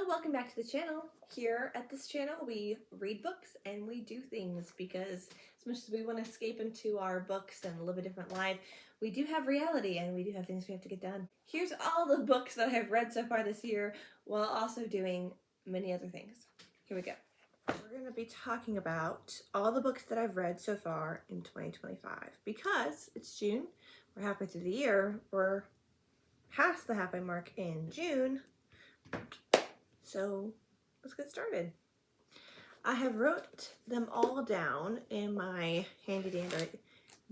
welcome back to the channel. Here at this channel we read books and we do things because as much as we want to escape into our books and live a different life, we do have reality and we do have things we have to get done. Here's all the books that I've read so far this year while also doing many other things. Here we go. We're going to be talking about all the books that I've read so far in 2025 because it's June. We're halfway through the year. We're past the halfway mark in June. So let's get started. I have wrote them all down in my handy dandy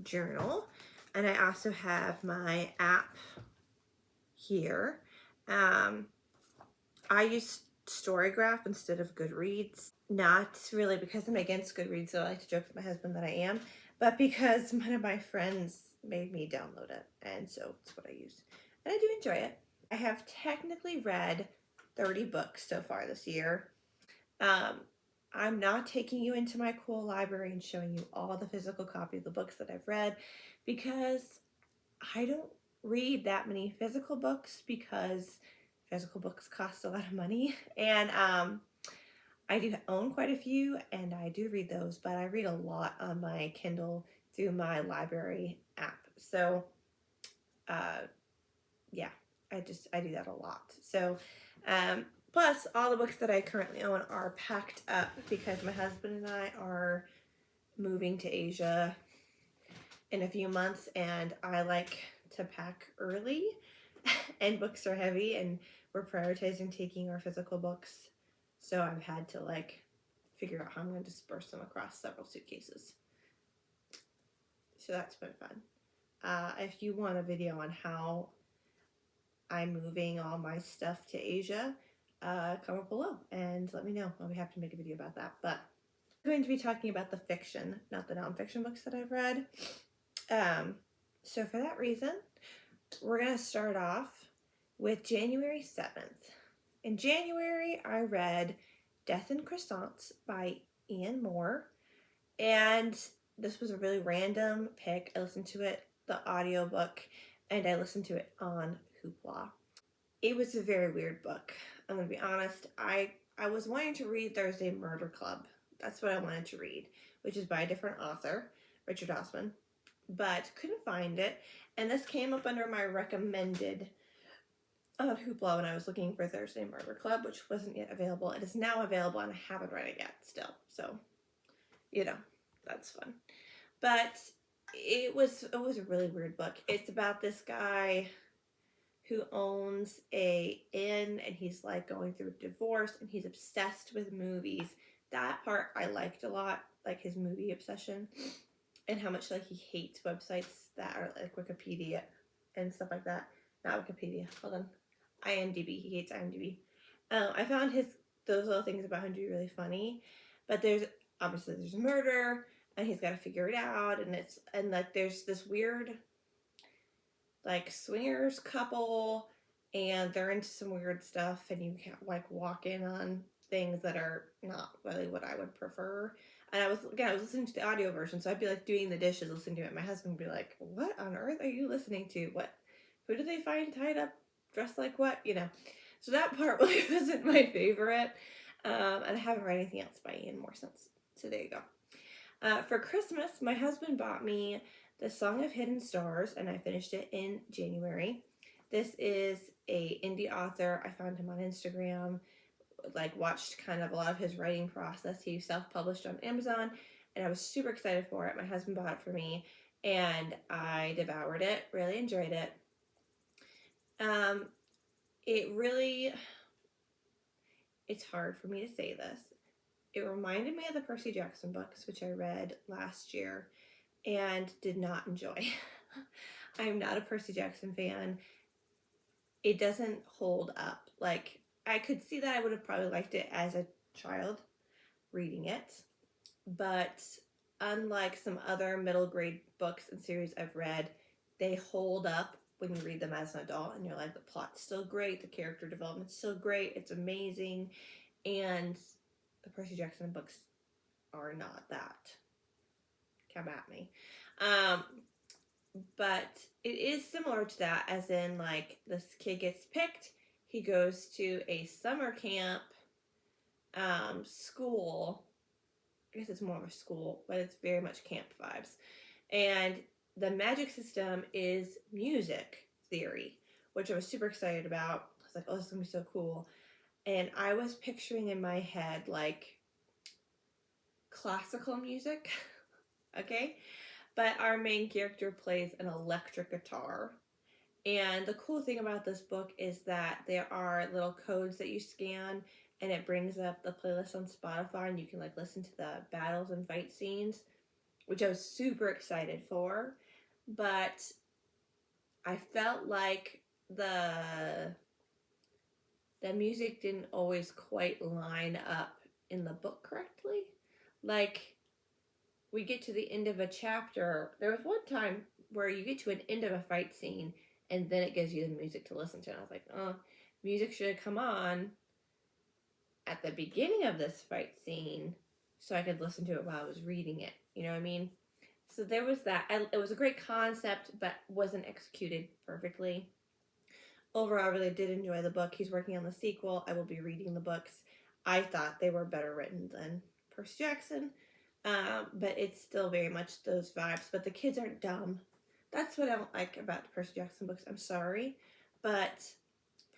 journal, and I also have my app here. I use Storygraph instead of Goodreads, not really because I'm against Goodreads, so I like to joke with my husband that I am, but because one of my friends made me download it, and so it's what I use, and I do enjoy it. I have technically read 30 books so far this year. I'm not taking you into my cool library and showing you all the physical copy of the books that I've read because I don't read that many physical books because physical books cost a lot of money, and I do own quite a few and I do read those, but I read a lot on my Kindle through my library app. So yeah, I do that a lot. So plus all the books that I currently own are packed up because my husband and I are moving to Asia in a few months and I like to pack early and books are heavy and we're prioritizing taking our physical books. So I've had to figure out how I'm going to disperse them across several suitcases. So that's been fun. If you want a video on how I'm moving all my stuff to Asia, comment below and let me know. I'll be happy to make a video about that. But I'm going to be talking about the fiction, not the nonfiction books that I've read. So for that reason, we're going to start off with January 7th. In January, I read Death and Croissants by Ian Moore. And this was a really random pick. I listened to it, the audiobook, and I listened to it on Hoopla. It was a very weird book. I'm going to be honest. I was wanting to read Thursday Murder Club. That's what I wanted to read, which is by a different author, Richard Osman, but couldn't find it. And this came up under my recommended on Hoopla when I was looking for Thursday Murder Club, which wasn't yet available. It is now available and I haven't read it yet still. So, that's fun. But it was a really weird book. It's about this guy who owns a inn and he's going through a divorce and he's obsessed with movies. That part I liked a lot, his movie obsession and how much he hates websites that are like Wikipedia and stuff like that. Not Wikipedia, hold on. IMDb, he hates IMDb. I found those little things about him to be really funny, but there's a murder and he's got to figure it out, and there's this weird swingers couple and they're into some weird stuff and you can't walk in on things that are not really what I would prefer. And I was listening to the audio version, so I'd be doing the dishes listening to it. My husband would be like, what on earth are you listening to? Who do they find tied up dressed like what? So that part wasn't my favorite. And I haven't read anything else by Ian Moore since. So there you go. For Christmas, my husband bought me The Song of Hidden Stars, and I finished it in January. This is a indie author. I found him on Instagram, watched kind of a lot of his writing process. He self-published on Amazon, and I was super excited for it. My husband bought it for me, and I devoured it, really enjoyed it. It's hard for me to say this. It reminded me of the Percy Jackson books, which I read last year and did not enjoy. I'm not a Percy Jackson fan. It doesn't hold up. I could see that I would have probably liked it as a child reading it, but unlike some other middle grade books and series I've read, they hold up when you read them as an adult and you're the plot's still great, the character development's still great, it's amazing, and the Percy Jackson books are not that. Come at me. But it is similar to that, as in this kid gets picked, he goes to a summer camp school. I guess it's more of a school, but it's very much camp vibes. And the magic system is music theory, which I was super excited about. I was like, oh, this is going to be so cool. And I was picturing in my head like classical music, okay? But our main character plays an electric guitar. And the cool thing about this book is that there are little codes that you scan and it brings up the playlist on Spotify and you can like listen to the battles and fight scenes, which I was super excited for. But I felt like the music didn't always quite line up in the book correctly. Like, we get to the end of a chapter. There was one time where you get to an end of a fight scene and then it gives you the music to listen to. And I was like, oh, music should have come on at the beginning of this fight scene so I could listen to it while I was reading it. You know what I mean? So there was that. It was a great concept, but wasn't executed perfectly. Overall, I really did enjoy the book. He's working on the sequel. I will be reading the books. I thought they were better written than Percy Jackson, but it's still very much those vibes. But the kids aren't dumb. That's what I don't like about the Percy Jackson books. I'm sorry, but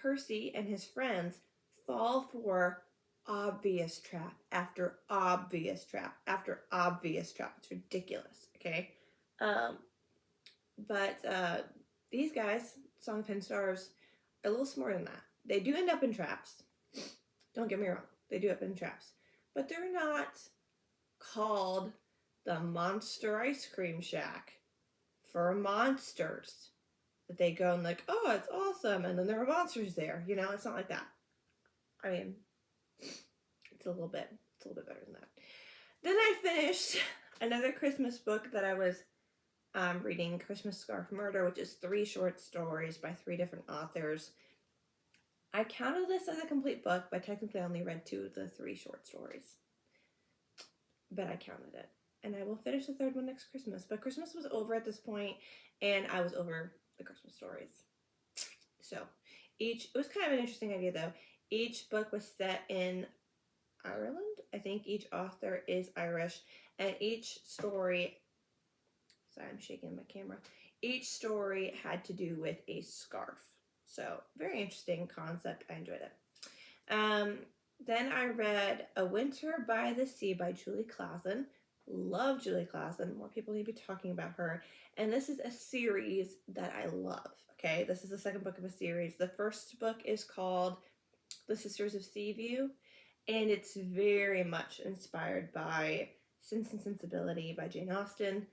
Percy and his friends fall for obvious trap after obvious trap after obvious trap. It's ridiculous, okay? But these guys, Song of 10 Stars, are a little smarter than that. They do end up in traps. Don't get me wrong. They do end up in traps. But they're not called the Monster Ice Cream Shack for monsters. That they go and like, oh, it's awesome. And then there are monsters there. You know, it's not like that. I mean, it's a little bit better than that. Then I finished another Christmas book that I was reading, Christmas Scarf Murder, which is 3 short stories by 3 different authors. I counted this as a complete book, but technically I only read 2 of the 3 short stories. But I counted it. And I will finish the 3rd one next Christmas. But Christmas was over at this point, and I was over the Christmas stories. So, it was kind of an interesting idea though. Each book was set in Ireland. I think each author is Irish, and each story, sorry, I'm shaking my camera. Each story had to do with a scarf. So, very interesting concept. I enjoyed it. Then I read A Winter by the Sea by Julie Klassen. Love Julie Klassen. More people need to be talking about her. And this is a series that I love. Okay, this is the 2nd book of a series. The first book is called The Sisters of Seaview, and it's very much inspired by Sense and Sensibility by Jane Austen.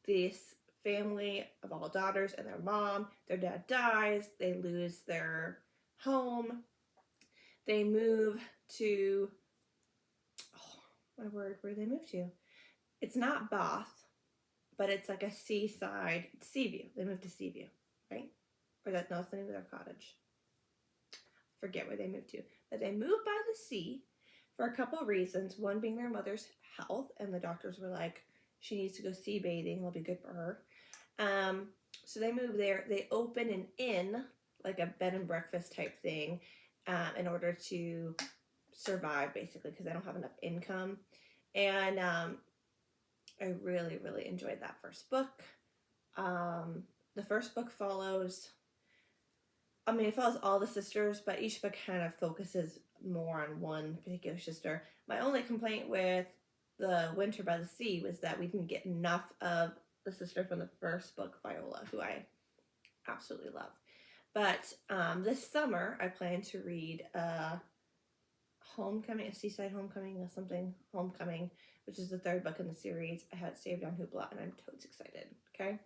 This family of all daughters and their mom, their dad dies, they lose their home, they move to, oh my word, where do they move to? It's not Bath, but it's like a seaside, Seaview. They moved to Seaview, right? Or that, no, it's the name of their cottage. Forget where they moved to. But they moved by the sea for a couple of reasons. One being their mother's health, and the doctors were like, she needs to go sea bathing, it'll be good for her. So they move there. They open an inn, like a bed and breakfast type thing, in order to survive, basically, because they don't have enough income. And I really, really enjoyed that first book. The first book follows, it follows all the sisters, but each book kind of focuses more on one particular sister. My only complaint with The Winter by the Sea was that we didn't get enough of the sister from the first book, Viola, who I absolutely love. But this summer, I plan to read Homecoming, a Seaside Homecoming, or something, Homecoming, which is the 3rd book in the series. I had it saved on Hoopla, and I'm totes excited, okay?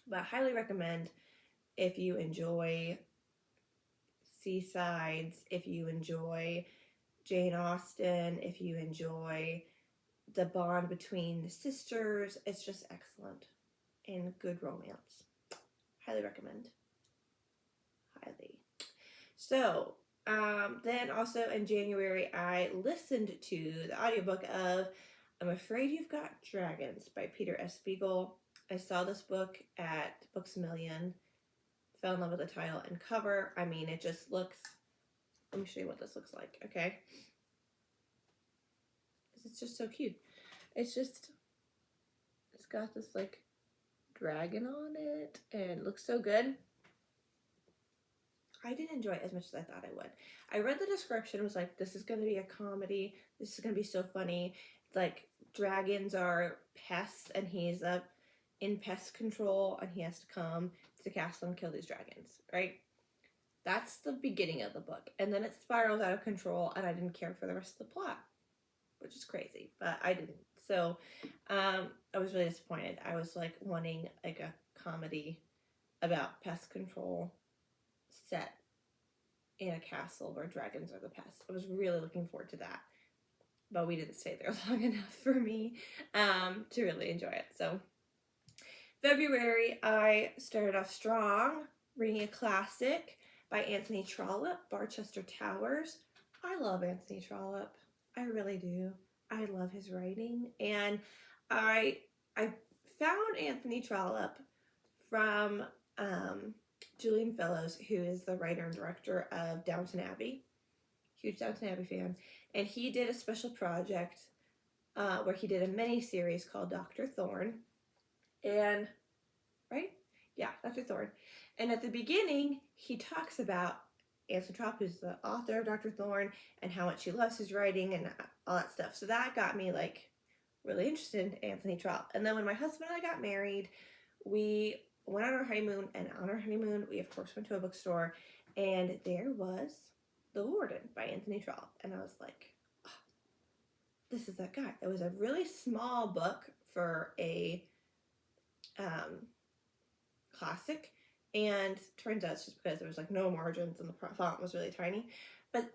But I highly recommend, if you enjoy Seasides, if you enjoy Jane Austen, if you enjoy the bond between the sisters, it's just excellent and good romance. Highly recommend. Highly. So, then also in January, I listened to the audiobook of I'm Afraid You've Got Dragons by Peter S. Beagle. I saw this book at Books A Million fell in love with the title and cover. I mean, it just looks, let me show you what this looks like, okay? It's just so cute. It's got this like dragon on it and it looks so good. I didn't enjoy it as much as I thought I would. I read the description, it was like, this is going to be a comedy. This is going to be so funny. Like, dragons are pests and he's in pest control and he has to come to the castle and kill these dragons, right? That's the beginning of the book. And then it spirals out of control and I didn't care for the rest of the plot, which is crazy, but I didn't. So I was really disappointed. I was like wanting like a comedy about pest control set in a castle where dragons are the pests. I was really looking forward to that, but we didn't stay there long enough for me to really enjoy it. So February, I started off strong reading a classic by Anthony Trollope, Barchester Towers. I love Anthony Trollope. I really do. I love his writing, and I found Anthony Trollope from Julian Fellows, who is the writer and director of Downton Abbey. Huge Downton Abbey fan. And he did a special project where he did a mini-series called Dr. Thorne. And, right? Yeah, Dr. Thorne. And at the beginning, he talks about Anthony Trollope, who's the author of Dr. Thorne, and how much he loves his writing and all that stuff. So that got me, like, really interested in Anthony Trollope. And then when my husband and I got married, we went on our honeymoon, and on our honeymoon, we of course went to a bookstore, and there was The Warden by Anthony Trollope, and I was like, oh, this is that guy. It was a really small book for a classic, and turns out it's just because there was like no margins and the font was really tiny, but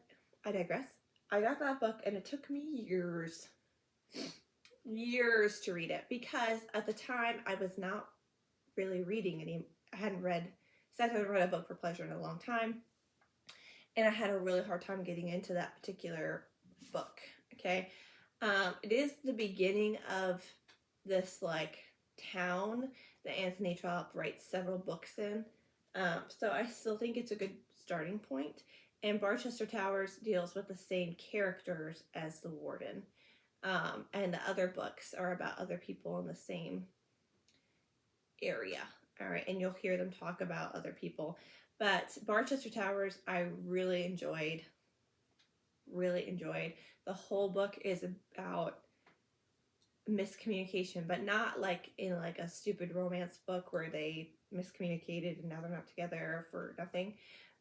I digress. I got that book, and it took me years to read it, because at the time I was not really reading any. I hadn't read a book for pleasure in a long time, and I had a really hard time getting into that particular book. Okay, it is the beginning of this like town that Anthony Trollope writes several books in, so I still think it's a good starting point. And Barchester Towers deals with the same characters as The Warden, and the other books are about other people in the same area. All right, and you'll hear them talk about other people. But Barchester Towers, I really enjoyed. The whole book is about miscommunication, but not like in like a stupid romance book where they miscommunicated and now they're not together for nothing,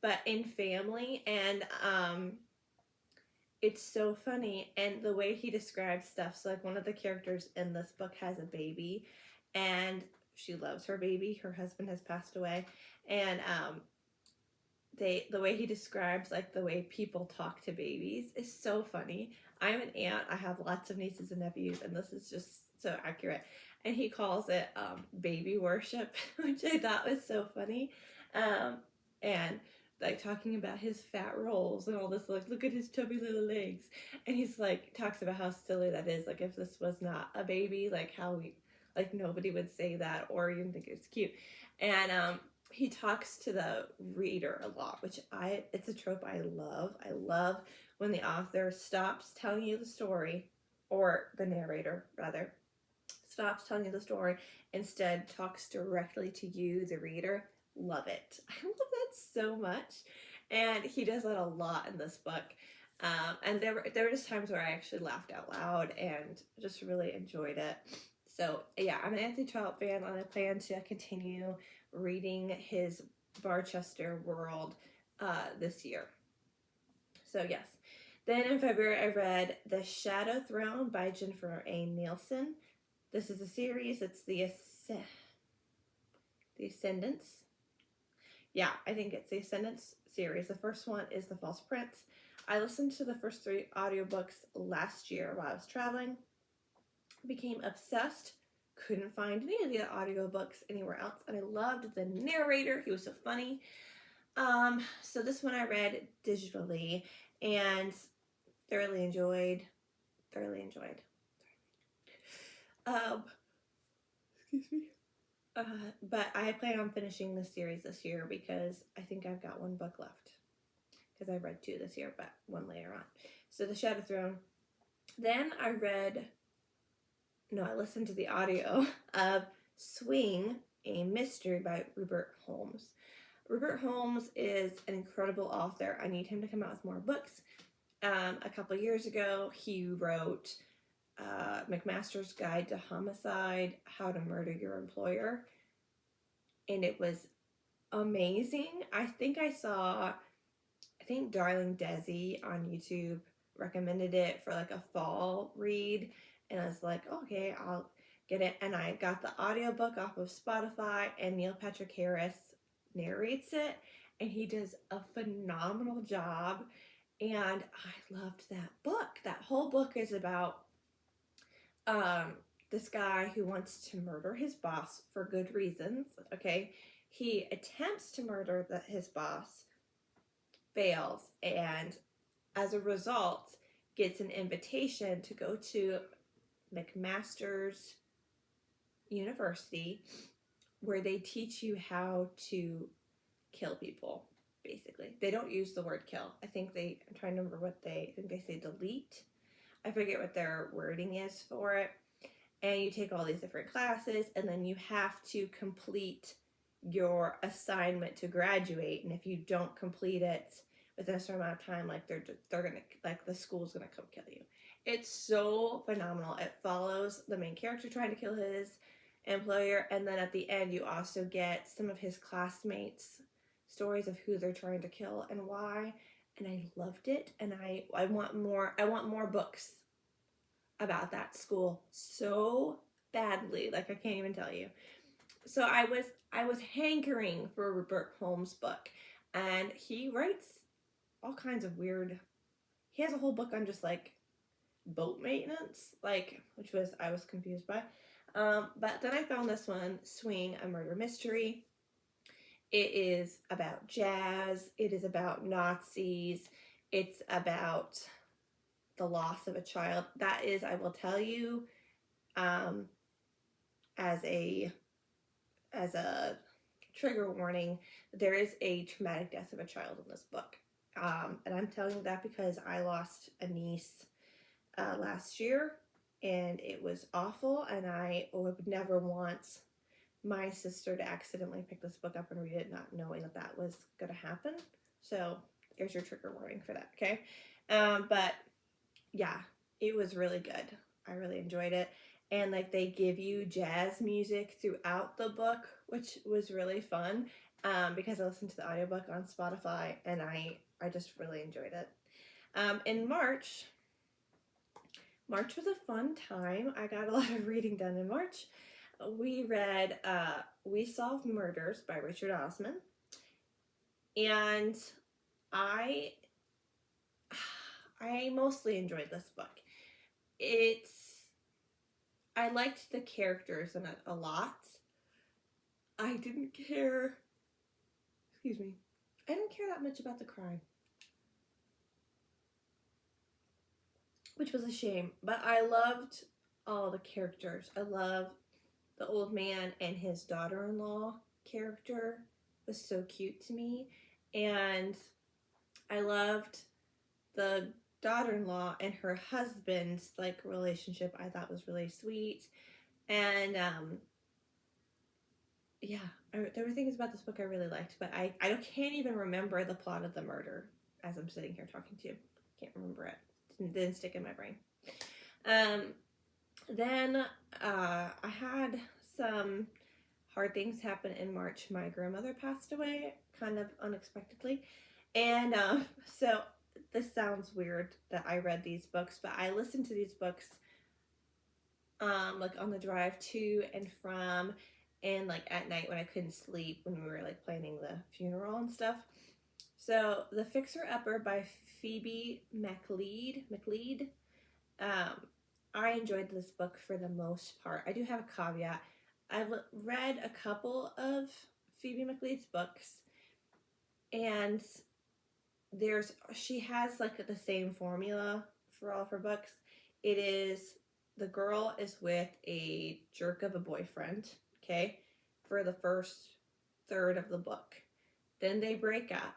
but in family. And it's so funny, and the way he describes stuff. So like one of the characters in this book has a baby, and she loves her baby. Her husband has passed away, and the way he describes like the way people talk to babies is so funny. I'm an aunt. I have lots of nieces and nephews, and this is just so accurate. And he calls it baby worship, which I thought was so funny. And like talking about his fat rolls and all this, like, look at his chubby little legs. And he's like, talks about how silly that is. Like, if this was not a baby, like how we, like, nobody would say that or even think it's cute. And he talks to the reader a lot, which it's a trope I love. I love when the author stops telling you the story, or the narrator rather, stops telling you the story, instead talks directly to you, the reader. Love it. I love that so much. And he does that a lot in this book. And there were just times where I actually laughed out loud and just really enjoyed it. So yeah, I'm an Anthony Trollope fan, and I plan to continue reading his Barchester world this year. So yes. Then in February, I read The Shadow Throne by Jennifer A. Nielsen. This is a series. It's The Ascendants. Yeah, I think it's The Ascendants series. The first one is The False Prince. I listened to the first 3 audiobooks last year while I was traveling. Became obsessed. Couldn't find any of the audiobooks anywhere else, and I loved the narrator. He was so funny. So this one I read digitally and thoroughly enjoyed. Excuse me. But I plan on finishing the series this year because I think I've got one book left. Because I read 2 this year, but 1 later on. So The Shadow Throne. Then I listened to the audio of Swing, a Mystery by Rupert Holmes. Rupert Holmes is an incredible author. I need him to come out with more books. A couple years ago, he wrote McMaster's Guide to Homicide, How to Murder Your Employer. And it was amazing. I think Darling Desi on YouTube recommended it for like a fall read. And I was like, okay, I'll get it. And I got the audiobook off of Spotify, and Neil Patrick Harris narrates it. And he does a phenomenal job. And I loved that book. That whole book is about this guy who wants to murder his boss for good reasons. Okay. He attempts to murder his boss, fails, and as a result gets an invitation to go to McMaster's University, where they teach you how to kill people. Basically, they don't use the word kill. I'm trying to remember I think they say delete. I forget what their wording is for it. And you take all these different classes, and then you have to complete your assignment to graduate. And if you don't complete it within a certain amount of time, like they're gonna, like the school's gonna come kill you. It's so phenomenal. It follows the main character trying to kill his employer, and then at the end you also get some of his classmates' stories of who they're trying to kill and why. And I loved it, and I want more books about that school so badly. Like, I can't even tell you. So I was hankering for a Rupert Holmes book, and he writes all kinds of weird. He has a whole book on just like boat maintenance, which I was confused by. But then I found this one, Swing, a Murder Mystery. It is about jazz. It is about Nazis. It's about the loss of a child. That is, I will tell you, as a trigger warning, there is a traumatic death of a child in this book. And I'm telling you that because I lost a niece last year, and it was awful, and I would never want my sister to accidentally pick this book up and read it not knowing that was going to happen. So here's your trigger warning for that, okay? But yeah, it was really good. I really enjoyed it. And like, they give you jazz music throughout the book, which was really fun, because I listened to the audiobook on Spotify, and I just really enjoyed it. In March was a fun time. I got a lot of reading done in March. We read We Solve Murders by Richard Osman, and I mostly enjoyed this book. I liked the characters in it a lot. I didn't care that much about the crime, which was a shame, but I loved all the characters. I loved the old man, and his daughter-in-law character was so cute to me, and I loved the daughter-in-law and her husband's relationship. I thought was really sweet. And there were things about this book I really liked, but I can't even remember the plot of the murder as I'm sitting here talking to you. Can't remember it. Didn't stick in my brain. Then I had some hard things happen in March. My grandmother passed away kind of unexpectedly, and so this sounds weird that I read these books, but I listened to these books on the drive to and from, and at night when I couldn't sleep, when we were planning the funeral and stuff. So The Fixer Upper by Phoebe McLeod. I enjoyed this book for the most part. I do have a caveat. I've read a couple of Phoebe McLeod's books, and she has the same formula for all of her books. It is, the girl is with a jerk of a boyfriend, okay? for the first third of the book. Then they break up.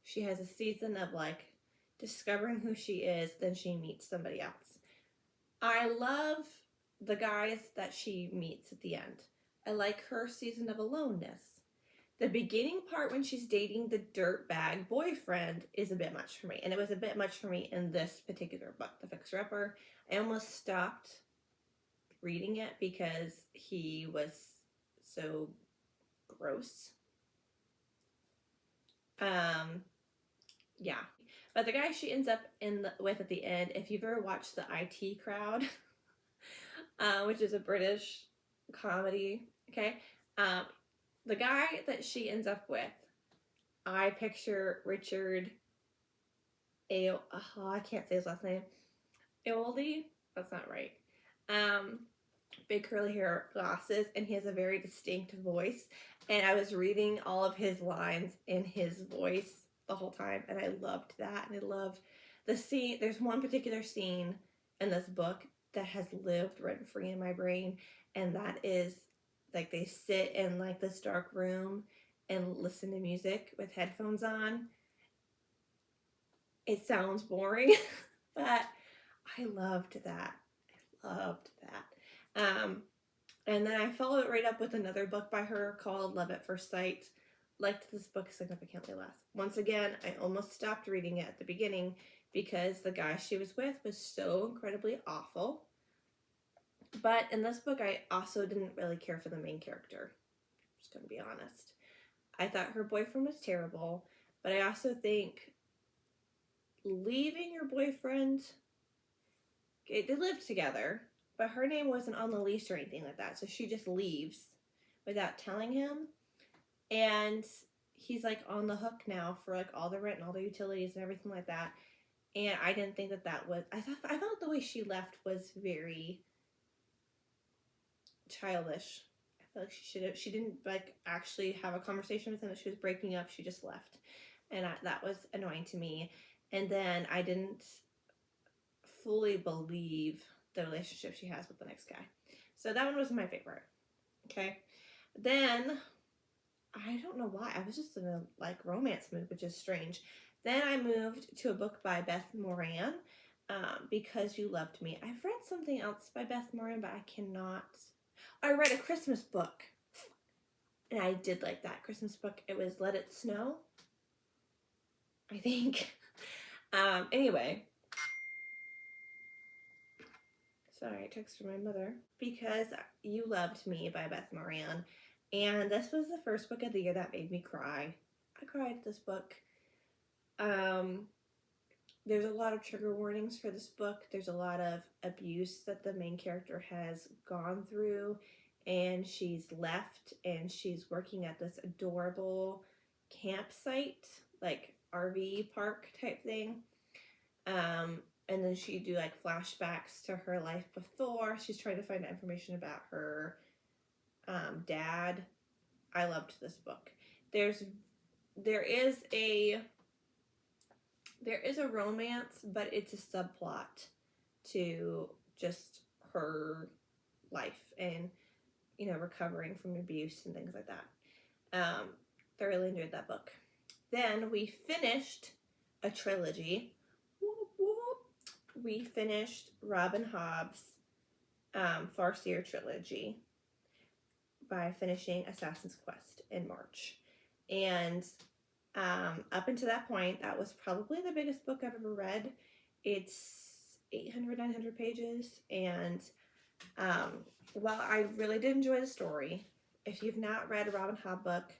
She has a season of like discovering who she is, then she meets somebody else. I love the guys that she meets at the end. I like her season of aloneness. The beginning part when she's dating the dirtbag boyfriend is a bit much for me. And it was a bit much for me in this particular book, The Fixer Upper. I almost stopped reading it because he was so gross. Yeah. But the guy she ends up with at the end, if you've ever watched the IT Crowd, which is a British comedy, okay? The guy that she ends up with, I picture Richard I can't say his last name. Ayoade? That's not right. Big curly hair, glasses, and he has a very distinct voice. And I was reading all of his lines in his voice the whole time, and I loved that. And I love the scene. There's one particular scene in this book that has lived rent free in my brain, and that is like they sit in like this dark room and listen to music with headphones on. It sounds boring, but I loved that. I loved that. And then I followed it right up with another book by her called Love at First Sight. Liked this book significantly less. Once again, I almost stopped reading it at the beginning because the guy she was with was so incredibly awful. But in this book, I also didn't really care for the main character. I'm just going to be honest. I thought her boyfriend was terrible, but I also think leaving your boyfriend, they lived together, but her name wasn't on the lease or anything like that, so she just leaves without telling him, and he's like on the hook now for like all the rent and all the utilities and everything like that. And I didn't think that was, I felt the way she left was very childish. I feel like she didn't like actually have a conversation with him that she was breaking up. She just left, and that was annoying to me. And then I didn't fully believe the relationship she has with the next guy. So that one was my favorite. Okay. Then I don't know why. I was just in a like romance mood, which is strange. Then I moved to a book by Beth Moran, Because You Loved Me. I've read something else by Beth Moran, but I cannot. I read a Christmas book, and I did like that Christmas book. It was Let It Snow, I think. Anyway. Sorry, I texted my mother. Because You Loved Me by Beth Moran. And this was the first book of the year that made me cry. I cried at this book. There's a lot of trigger warnings for this book. There's a lot of abuse that the main character has gone through. And she's left and she's working at this adorable campsite, like RV park type thing. And then she'd do like flashbacks to her life before. She's trying to find out information about her dad. I loved this book. There is a romance, but it's a subplot to just her life and, you know, recovering from abuse and things like that. Thoroughly enjoyed that book. Then we finished a trilogy. We finished Robin Hobb's Farseer trilogy by finishing Assassin's Quest in March. And up until that point, that was probably the biggest book I've ever read. It's 800, 900 pages. And while I really did enjoy the story, if you've not read a Robin Hobb book,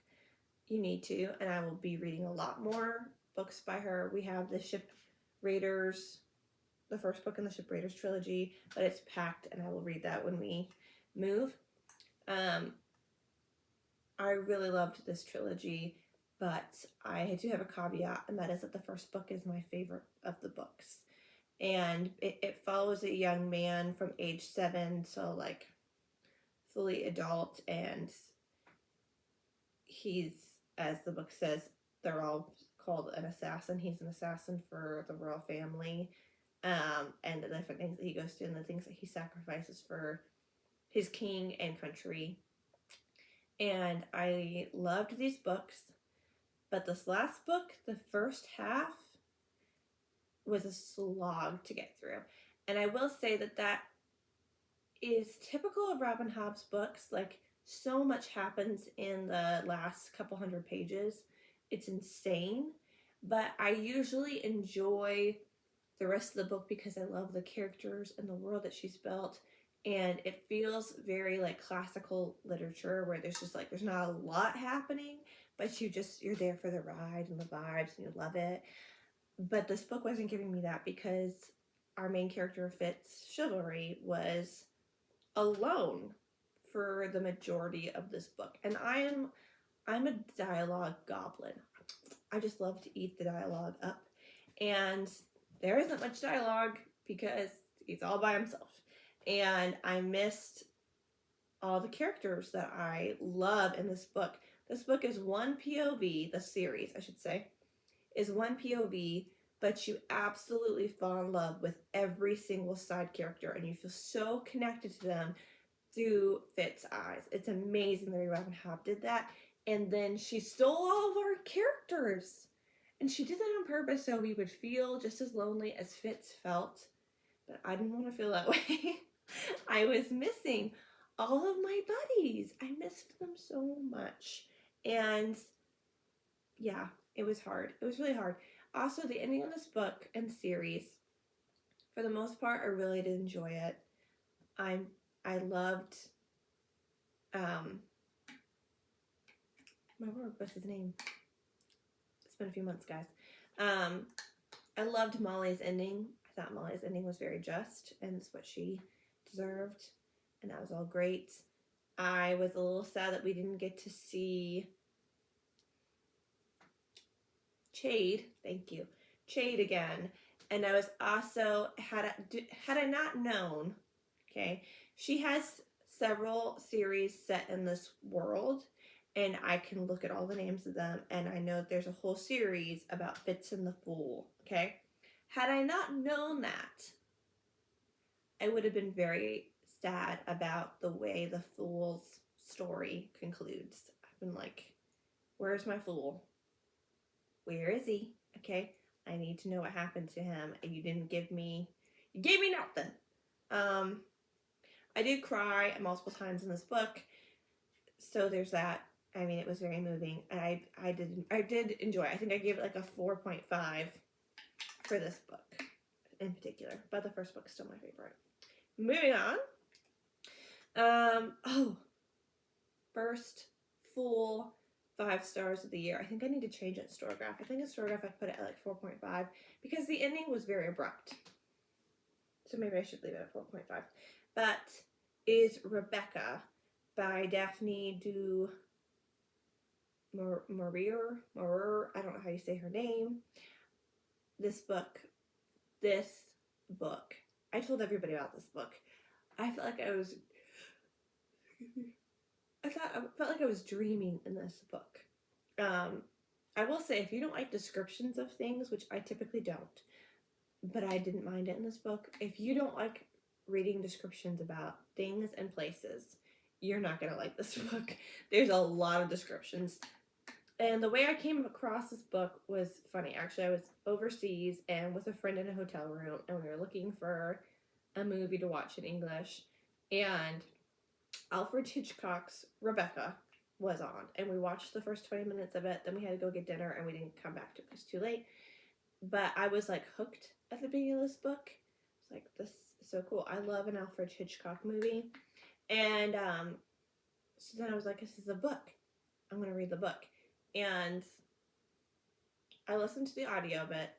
you need to. And I will be reading a lot more books by her. We have the Ship Raiders, the first book in the Ship Raiders trilogy, but it's packed, and I will read that when we move. I really loved this trilogy, but I do have a caveat, and that is that the first book is my favorite of the books. And it follows a young man from age 7 to like fully adult, and he's, as the book says, they're all called an assassin. He's an assassin for the royal family, and the different things that he goes through and the things that he sacrifices for his king and country. And I loved these books, but this last book, the first half, was a slog to get through. And I will say that that is typical of Robin Hobb's books. Like, so much happens in the last couple hundred pages. It's insane. But I usually enjoy the rest of the book because I love the characters and the world that she's built. And it feels very like classical literature where there's just like, there's not a lot happening, but you're there for the ride and the vibes and you love it. But this book wasn't giving me that because our main character, Fitz Chivalry, was alone for the majority of this book. And I'm a dialogue goblin. I just love to eat the dialogue up. And there isn't much dialogue because he's all by himself. And I missed all the characters that I love in this book. This book is one POV, the series, I should say, is one POV, but you absolutely fall in love with every single side character and you feel so connected to them through Fitz's eyes. It's amazing the way Robin Hobb did that. And then she stole all of our characters. And she did that on purpose so we would feel just as lonely as Fitz felt. But I didn't want to feel that way. I was missing all of my buddies. I missed them so much. And yeah, it was hard. It was really hard. Also, the ending of this book and series, for the most part, I really did enjoy it. I loved my word, what's his name? It's been a few months, guys. I loved Molly's ending. I thought Molly's ending was very just, and it's what she deserved, and that was all great. I was a little sad that we didn't get to see Chade, thank you, Chade again. And I was also, had I not known, okay, she has several series set in this world, and I can look at all the names of them, and I know there's a whole series about Fitz and the Fool, okay? Had I not known that, I would have been very sad about the way the Fool's story concludes. I've been like, where's my Fool? Where is he? Okay, I need to know what happened to him. You gave me nothing. I did cry multiple times in this book, so there's that. I mean, it was very moving. I did enjoy it. I think I gave it like a 4.5 for this book in particular, but the first book is still my favorite. Moving on. First full 5 stars of the year. I think I need to change it in Storygraph. I think in Storygraph I put it at like 4.5 because the ending was very abrupt. So maybe I should leave it at 4.5. But is Rebecca by Daphne du Maurier. I don't know how you say her name. This book. I told everybody about this book. I felt like I felt like I was dreaming in this book. I will say, if you don't like descriptions of things, which I typically don't, but I didn't mind it in this book, if you don't like reading descriptions about things and places, you're not going to like this book. There's a lot of descriptions. And the way I came across this book was funny. Actually, I was overseas and with a friend in a hotel room, and we were looking for a movie to watch in English. And Alfred Hitchcock's Rebecca was on, and we watched the first 20 minutes of it. Then we had to go get dinner, and we didn't come back to it. It was too late. But I was like hooked at the beginning of this book. It's like, this is so cool. I love an Alfred Hitchcock movie. And so then I was like, this is a book. I'm going to read the book. And I listened to the audio of it.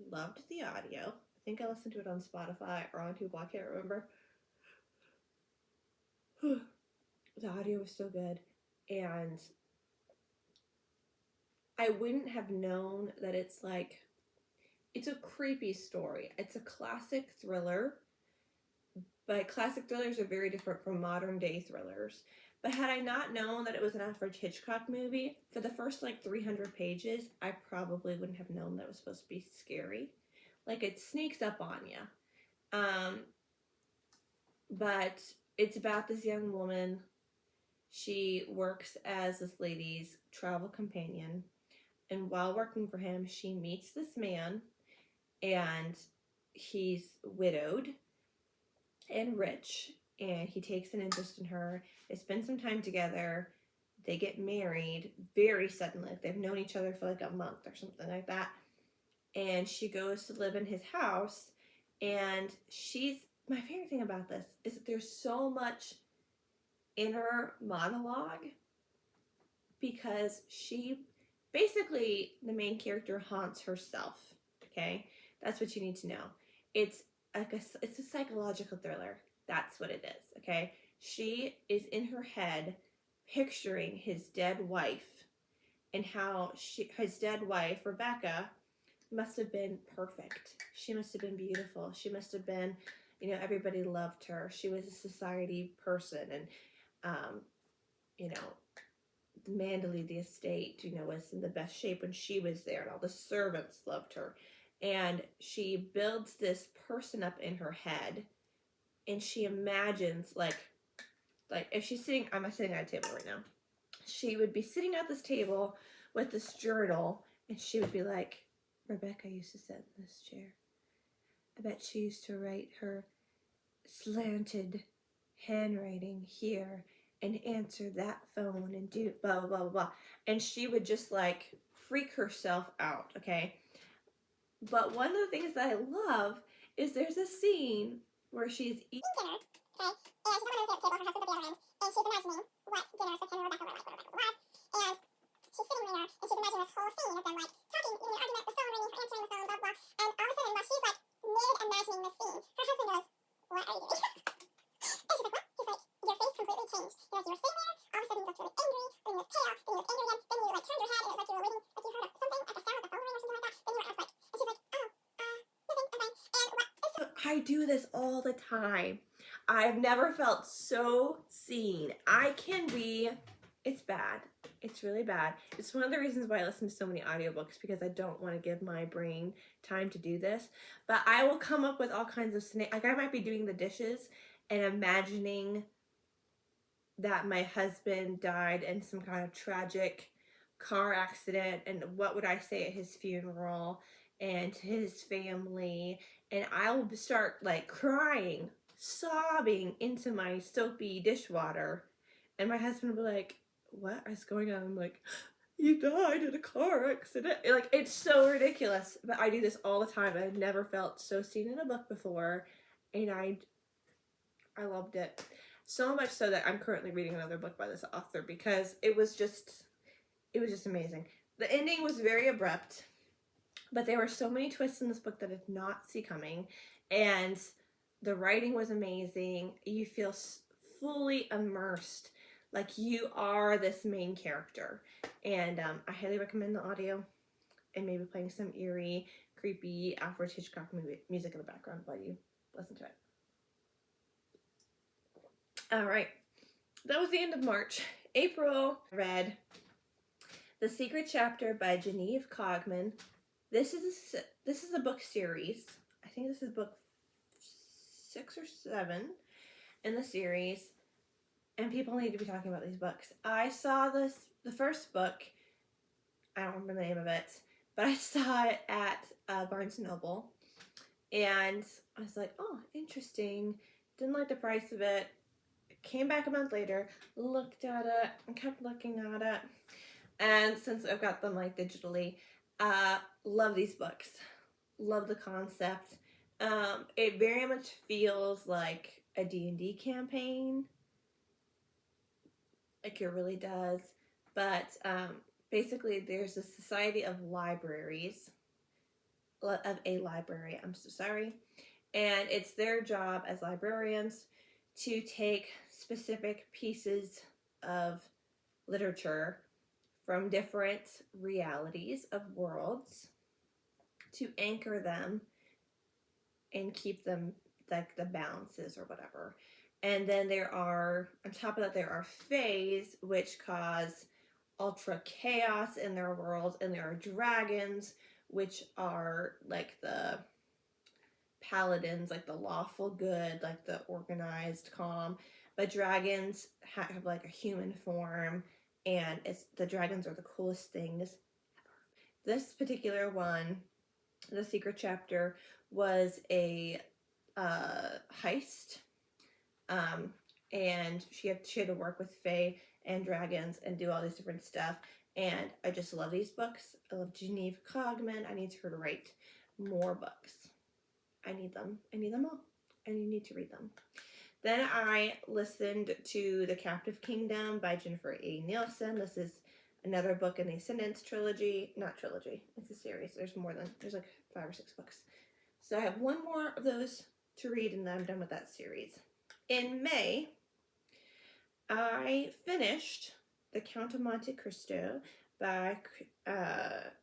Loved the audio. I think I listened to it on Spotify or on Tuble. I can't remember. The audio was so good. And I wouldn't have known that it's a creepy story. It's a classic thriller, but classic thrillers are very different from modern day thrillers. But had I not known that it was an Alfred Hitchcock movie, for the first 300 pages, I probably wouldn't have known that it was supposed to be scary. It sneaks up on you. But it's about this young woman She works as this lady's travel companion, and while working for him, she meets this man, and he's widowed and rich, and he takes an interest in her. They spend some time together. They get married very suddenly. Like they've known each other for like a month or something like that. And she goes to live in his house. And my favorite thing about this is that there's so much inner monologue, because she basically, the main character haunts herself. Okay, that's what you need to know. It's it's a psychological thriller. That's what it is. Okay, she is in her head picturing his dead wife, and how his dead wife Rebecca must have been perfect. She must have been beautiful. She must have been, everybody loved her. She was a society person, and um, you know, Manderley, the estate, was in the best shape when she was there, and all the servants loved her. And she builds this person up in her head, and she imagines like if she's sitting, I'm sitting at a table right now. She would be sitting at this table with this journal, and she would be like, Rebecca used to sit in this chair. I bet she used to write her slanted handwriting here and answer that phone and do blah, blah, blah, blah, blah. And she would just like freak herself out, okay? But one of the things that I love is there's a scene where she's eating dinner, okay? And she's on the table, her husband's at the other end, and she's imagining what dinner is with him and Rebecca were like, blah, blah, blah, blah. And she's sitting there, and she's imagining this whole scene of them like talking, an argument, the phone ringing, her answering the phone, blah, blah. And all of a sudden, while she's like mid-imagining this scene, her husband goes, what are you doing? And she's like, what? He's like, your face completely changed. He's like, you were sitting there, all of a sudden you looked really angry, then you looked pale, then you looked angry again, then you like turned your head, and it was like you were waiting, like you heard something, like a sound, like the phone ring or something like that, then you were like, and she's like, oh, nothing, I'm fine. And what? I do this all the time. I've never felt so seen. It's bad. It's really bad. It's one of the reasons why I listen to so many audiobooks, because I don't want to give my brain time to do this. But I will come up with all kinds of like I might be doing the dishes and imagining that my husband died in some kind of tragic car accident, and what would I say at his funeral and to his family, and I'll start like crying, sobbing into my soapy dishwater, and my husband will be like, what is going on? I'm like, you died in a car accident. Like, it's so ridiculous, but I do this all the time. I've never felt so seen in a book before, and I loved it. So much so that I'm currently reading another book by this author, because it was just amazing. The ending was very abrupt, but there were so many twists in this book that I did not see coming, and the writing was amazing. You feel fully immersed, like you are this main character, and I highly recommend the audio, and maybe playing some eerie, creepy Alfred Hitchcock music in the background while you listen to it. All right, that was the end of March. April, I read The Secret Chapter by Genevieve Cogman. This is a book series. I think this is book 6 or 7 in the series, and people need to be talking about these books. I saw the first book, I don't remember the name of it, but I saw it at Barnes & Noble, and I was like, oh, interesting. Didn't like the price of it. Came back a month later, looked at it, and kept looking at it. And since I've got them like digitally, love these books. Love the concept. It very much feels like a D&D campaign. Like it really does. But basically there's a society of libraries. Of a library, I'm so sorry. And it's their job as librarians to take specific pieces of literature from different realities of worlds to anchor them and keep them like the balances or whatever. And then there are, on top of that, there are fays, which cause ultra chaos in their worlds, and there are dragons, which are like the paladins, like the lawful good, like the organized calm. but dragons have like a human form, and the dragons are the coolest things ever. This particular one, the secret chapter, was a heist, and she had to work with fae and dragons and do all this different stuff. And I just love these books. I love Genevieve Cogman. I need her to write more books. I need them. I need them all. And you need to read them. Then I listened to The Captive Kingdom by Jennifer A. Nielsen. This is another book in the Ascendance trilogy. Not trilogy. It's a series. There's like 5 or 6 books. So I have one more of those to read, and then I'm done with that series. In May, I finished The Count of Monte Cristo by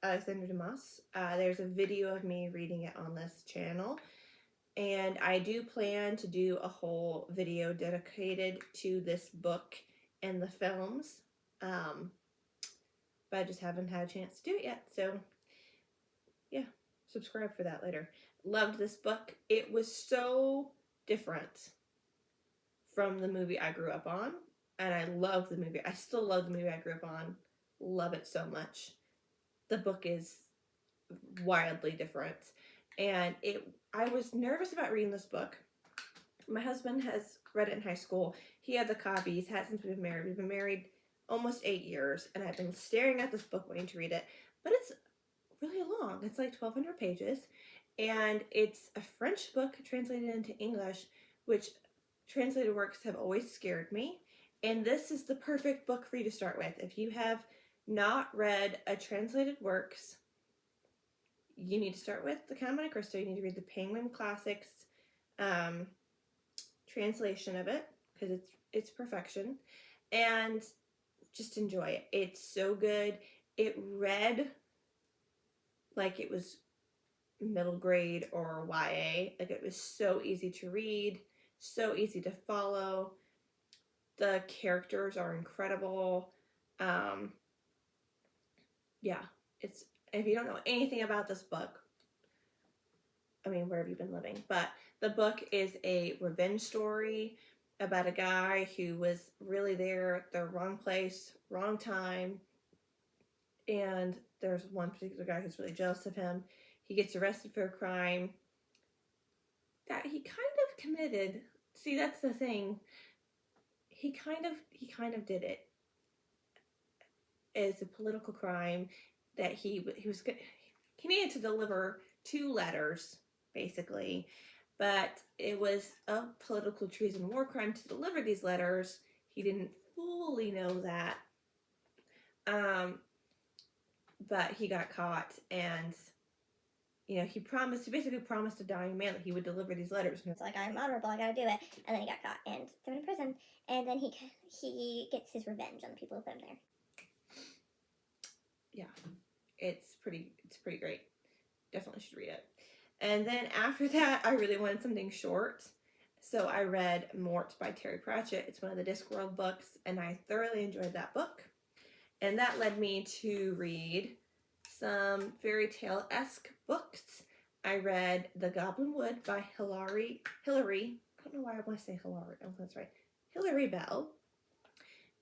Alexandre Dumas. There's a video of me reading it on this channel, and I do plan to do a whole video dedicated to this book and the films, but I just haven't had a chance to do it yet, so yeah, subscribe for that later. Loved this book. It was so different from the movie I grew up on, and I love the movie. I still love the movie I grew up on. Love it so much. The book is wildly different, and I was nervous about reading this book. My husband has read it in high school. He had the copy. He's had it since we've been married. We've been married almost 8 years, and I've been staring at this book waiting to read it, but it's really long. It's like 1,200 pages, and it's a French book translated into English, which translated works have always scared me, and this is the perfect book for you to start with. If you have not read a translated works, you need to start with The Count of Monte Cristo. You need to read the Penguin Classics translation of it, because it's perfection, and just enjoy it. It's so good. It read like it was middle grade or YA. Like, it was so easy to read, so easy to follow. The characters are incredible. Yeah, if you don't know anything about this book, I mean, where have you been living? But the book is a revenge story about a guy who was really there at the wrong place, wrong time, and there's one particular guy who's really jealous of him. He gets arrested for a crime that he kind of committed. See, that's the thing. He kind of did it as a political crime that he needed to deliver 2 letters, basically, but it was a political treason war crime to deliver these letters. He didn't fully know that, but he got caught, and he basically promised a dying man that he would deliver these letters. It's like, I'm honorable, I gotta do it. And then he got caught and thrown in prison. And then he gets his revenge on the people who put him there. Yeah, it's pretty great. Definitely should read it. And then after that, I really wanted something short, so I read Mort by Terry Pratchett. It's one of the Discworld books, and I thoroughly enjoyed that book. And that led me to read some fairy tale-esque books. I read The Goblin Wood by Hilary. I don't know why I want to say Hilary. Oh, that's right. Hilary Bell.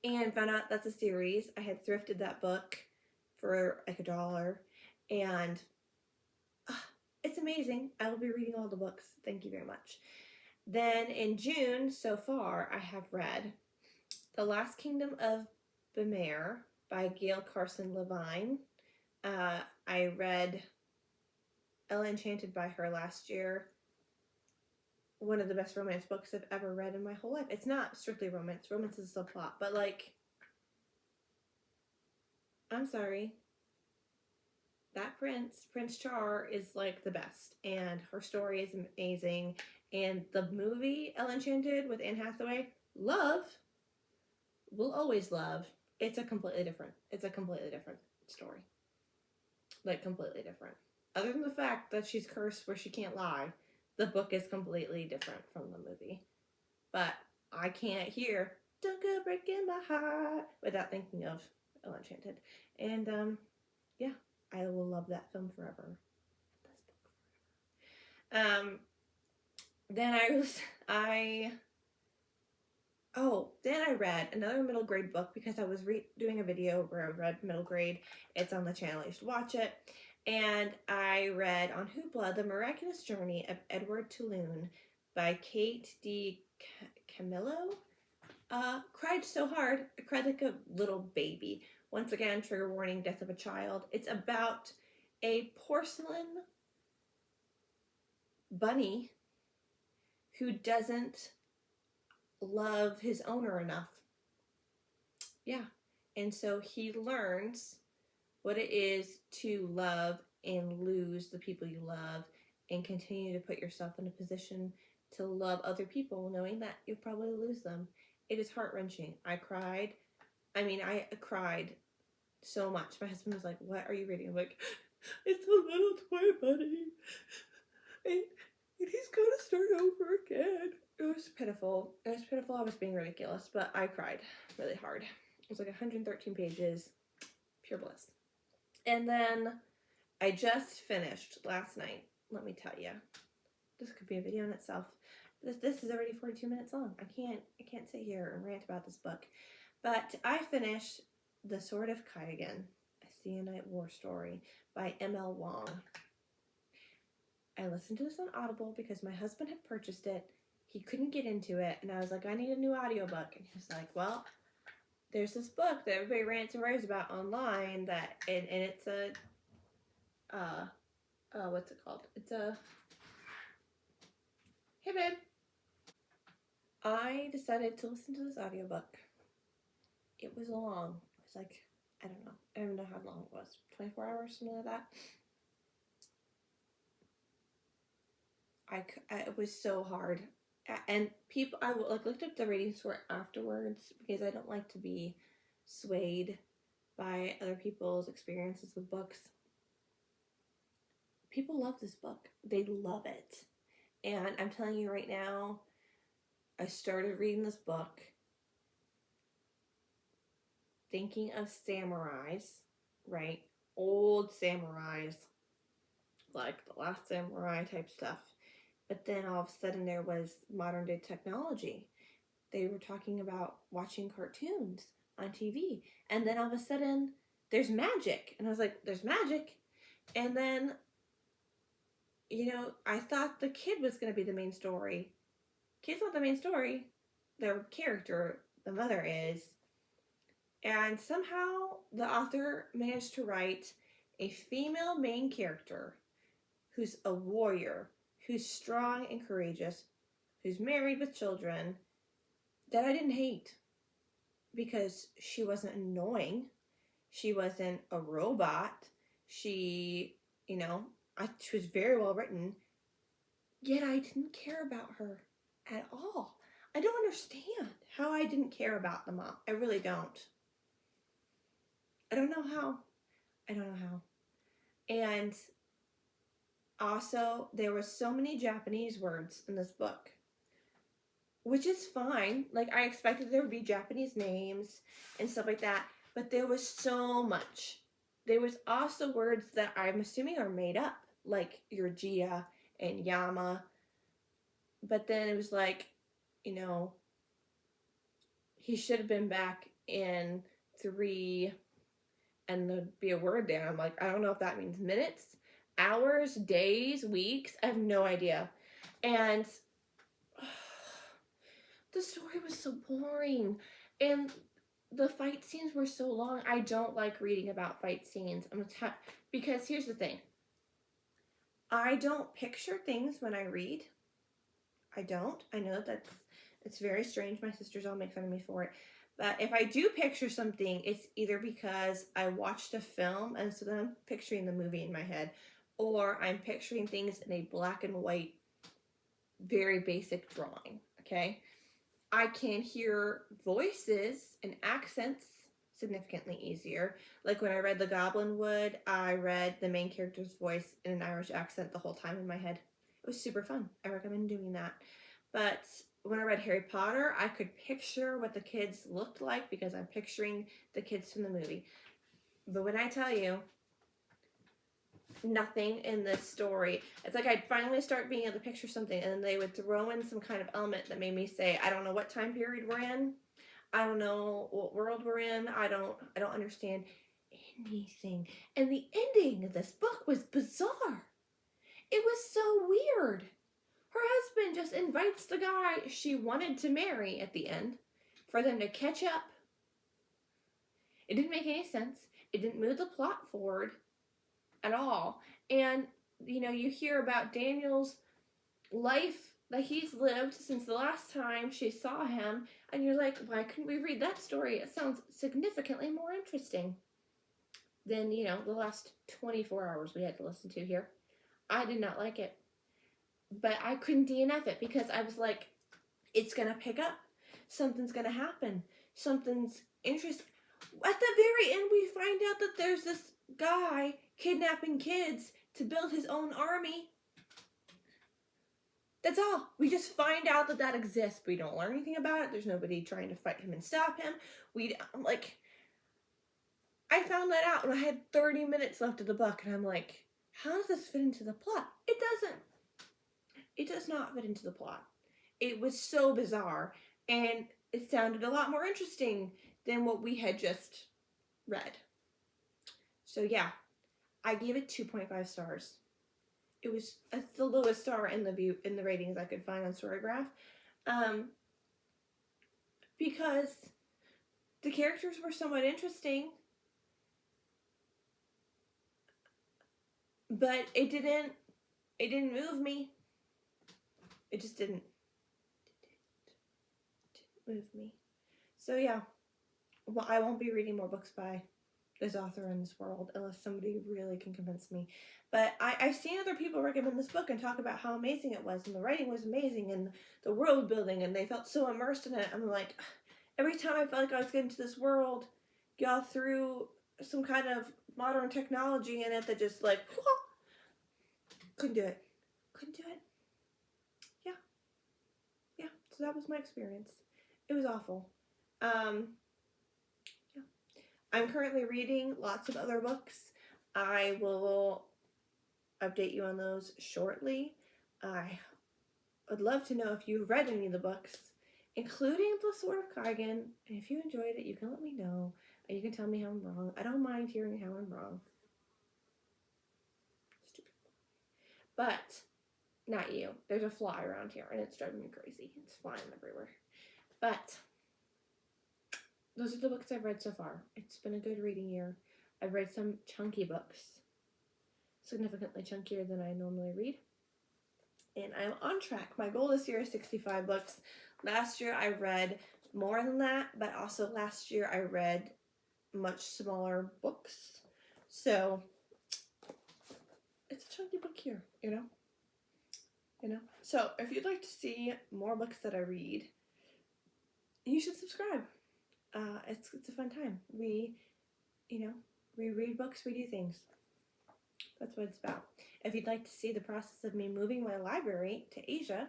And found out that's a series. I had thrifted that book for like $1, and it's amazing. I will be reading all the books. Thank you very much. Then in June, so far, I have read The Last Kingdom of Bemer by Gail Carson Levine. I read Ella Enchanted by her last year. One of the best romance books I've ever read in my whole life. It's not strictly romance. Romance is a subplot, but like, I'm sorry. That Prince Char, is like the best, and her story is amazing. And the movie Ella Enchanted with Anne Hathaway, will always love. It's a completely different story. Like, completely different. Other than the fact that she's cursed where she can't lie, the book is completely different from the movie. But I can't hear "Don't Go Breaking My Heart" without thinking of Ella Enchanted. And yeah, I will love that film forever. This book forever. Then I Oh, then I read another middle grade book because I was doing a video where I read middle grade. It's on the channel. You should watch it. And I read on Hoopla, The Miraculous Journey of Edward Tulloon by Kate D. Camillo. Cried so hard. I cried like a little baby. Once again, trigger warning, death of a child. It's about a porcelain bunny who doesn't love his owner enough. Yeah. And so he learns what it is to love and lose the people you love and continue to put yourself in a position to love other people knowing that you'll probably lose them. It is heart-wrenching. I cried. I cried so much. My husband was like, "What are you reading?" I'm like, "It's a little toy bunny. And he's gonna start over again." It was pitiful. It was pitiful. I was being ridiculous, but I cried really hard. It was like 113 pages. Pure bliss. And then I just finished last night. Let me tell you. This could be a video in itself. This is already 42 minutes long. I can't sit here and rant about this book. But I finished The Sword of Kaigan, a Seonite war story by M.L. Wong. I listened to this on Audible because my husband had purchased it. He couldn't get into it, and I was like, I need a new audiobook. And he was like, well, there's this book that everybody rants and raves about online that, and it's a, what's it called? It's a, hey babe. I decided to listen to this audiobook. It was long. It was like, I don't even know how long it was. 24 hours, something like that. It was so hard. And people, I looked up the ratings for it afterwards because I don't like to be swayed by other people's experiences with books. People love this book. They love it. And I'm telling you right now, I started reading this book thinking of samurais, right? Old samurais, like The Last Samurai type stuff. But then all of a sudden there was modern day technology. They were talking about watching cartoons on TV. And then all of a sudden there's magic. And I was like, there's magic? And then, I thought the kid was going to be the main story. Kid's not the main story. The character, the mother is. And somehow the author managed to write a female main character who's a warrior, who's strong and courageous, who's married with children, that I didn't hate because she wasn't annoying. She wasn't a robot. She was very well written, yet I didn't care about her at all. I don't understand how I didn't care about the mom. I really don't. I don't know how. And also, there were so many Japanese words in this book, which is fine. Like, I expected there would be Japanese names and stuff like that, but there was so much. There was also words that I'm assuming are made up, like Yurgia and Yama. But then it was like, he should have been back in 3, and there'd be a word there. I'm like, I don't know if that means minutes, hours, days, weeks. I have no idea. And the story was so boring. And the fight scenes were so long. I don't like reading about fight scenes. Because here's the thing. I don't picture things when I read. I don't. I know it's very strange. My sisters all make fun of me for it. But if I do picture something, it's either because I watched a film and so then I'm picturing the movie in my head, or I'm picturing things in a black and white, very basic drawing, okay? I can hear voices and accents significantly easier. Like when I read The Goblin Wood, I read the main character's voice in an Irish accent the whole time in my head. It was super fun. I recommend doing that. But when I read Harry Potter, I could picture what the kids looked like because I'm picturing the kids from the movie. But when I tell you, nothing in this story. It's like I'd finally start being able to picture something, and then they would throw in some kind of element that made me say, I don't know what time period we're in. I don't know what world we're in. I don't understand anything. And the ending of this book was bizarre. It was so weird. Her husband just invites the guy she wanted to marry at the end for them to catch up. It didn't make any sense. It didn't move the plot forward at all. And, you know, you hear about Daniel's life that he's lived since the last time she saw him, and you're like, why couldn't we read that story? It sounds significantly more interesting than, you know, the last 24 hours we had to listen to here. I did not like it. But I couldn't DNF it because I was like, it's going to pick up. Something's going to happen. Something's interesting. At the very end, we find out that there's this guy kidnapping kids to build his own army. That's all. We just find out that that exists. We don't learn anything about it. There's nobody trying to fight him and stop him. I found that out when I had 30 minutes left of the book, and I'm like, how does this fit into the plot? It doesn't. It does not fit into the plot. It was so bizarre, and it sounded a lot more interesting than what we had just read. So yeah, I gave it 2.5 stars. It's the lowest star in the ratings I could find on Storygraph, because the characters were somewhat interesting, but it didn't move me. It just didn't move me. So yeah, well, I won't be reading more books by this author in this world unless somebody really can convince me. But I've seen other people recommend this book and talk about how amazing it was, and the writing was amazing, and the world building, and they felt so immersed in it. I'm like, every time I felt like I was getting to this world, y'all threw some kind of modern technology in it that just like, couldn't do it. Yeah, so that was my experience. It was awful. Yeah. I'm currently reading lots of other books. I will update you on those shortly. I would love to know if you've read any of the books, including The Sword of Kaigen. And if you enjoyed it, you can let me know. And you can tell me how I'm wrong. I don't mind hearing how I'm wrong. Stupid. But not you. There's a fly around here, and it's driving me crazy. It's flying everywhere. But those are the books I've read so far. It's been a good reading year. I've read some chunky books, significantly chunkier than I normally read. And I'm on track. My goal this year is 65 books. Last year I read more than that, but also last year I read much smaller books. So it's a chunky book here, you know? So if you'd like to see more books that I read, you should subscribe. It's a fun time. We read books, we do things. That's what it's about. If you'd like to see the process of me moving my library to Asia,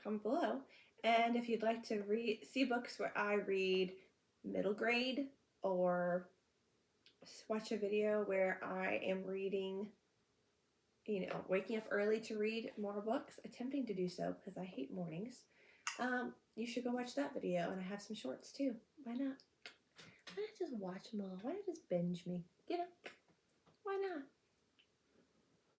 comment below. And if you'd like to see books where I read middle grade, or watch a video where I am reading, waking up early to read more books, attempting to do so because I hate mornings, you should go watch that video. And I have some shorts too. Why not? Why not just watch them all? Why not just binge me? Why not?